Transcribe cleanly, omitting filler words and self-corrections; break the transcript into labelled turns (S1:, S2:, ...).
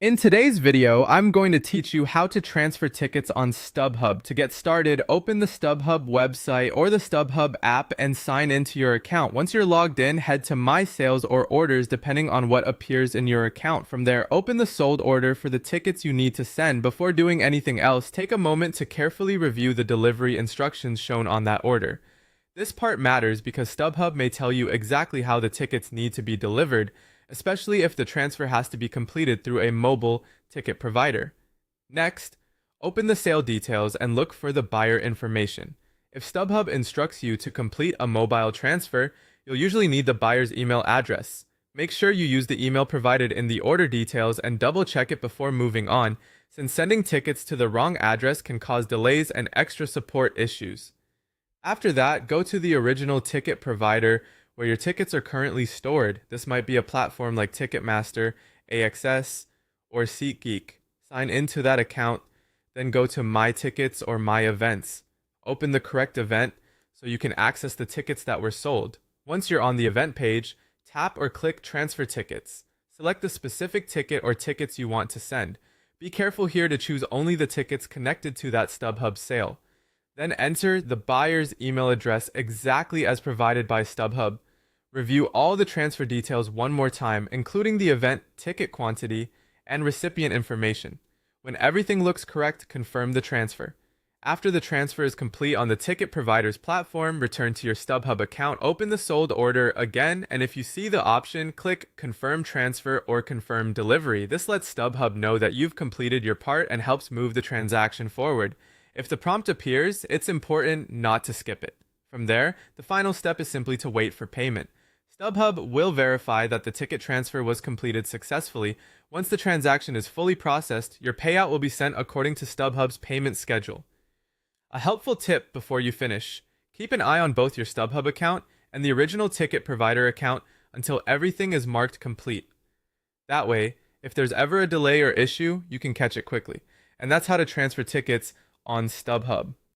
S1: In today's video, I'm going to teach you how to transfer tickets on Stubhub. To get started, open the Stubhub website or the Stubhub app and sign into your account. Once you're logged in, head to My Sales or Orders depending on what appears in your account. From there, open the sold order for the tickets you need to send. Before doing anything else, take a moment to carefully review the delivery instructions shown on that order. This part matters because Stubhub may tell you exactly how the tickets need to be delivered, especially if the transfer has to be completed through a mobile ticket provider. Next, open the sale details and look for the buyer information. If Stubhub instructs you to complete a mobile transfer, you'll usually need the buyer's email address. Make sure you use the email provided in the order details and double check it before moving on, since sending tickets to the wrong address can cause delays and extra support issues. After that, go to the original ticket provider where your tickets are currently stored. This might be a platform like Ticketmaster, AXS, or SeatGeek. Sign into that account, then go to My Tickets or My Events. Open the correct event so you can access the tickets that were sold. Once you're on the event page, tap or click Transfer Tickets. Select the specific ticket or tickets you want to send. Be careful here to choose only the tickets connected to that Stubhub sale. Then enter the buyer's email address exactly as provided by Stubhub. Review all the transfer details one more time, including the event, ticket quantity, and recipient information. When everything looks correct, confirm the transfer. After the transfer is complete on the ticket provider's platform, return to your Stubhub account, open the sold order again, and if you see the option, click Confirm Transfer or Confirm Delivery. This lets Stubhub know that you've completed your part and helps move the transaction forward. If the prompt appears, it's important not to skip it. From there, the final step is simply to wait for payment. Stubhub will verify that the ticket transfer was completed successfully. Once the transaction is fully processed, your payout will be sent according to Stubhub's payment schedule. A helpful tip before you finish: keep an eye on both your Stubhub account and the original ticket provider account until everything is marked complete. That way, if there's ever a delay or issue, you can catch it quickly. And that's how to transfer tickets on Stubhub.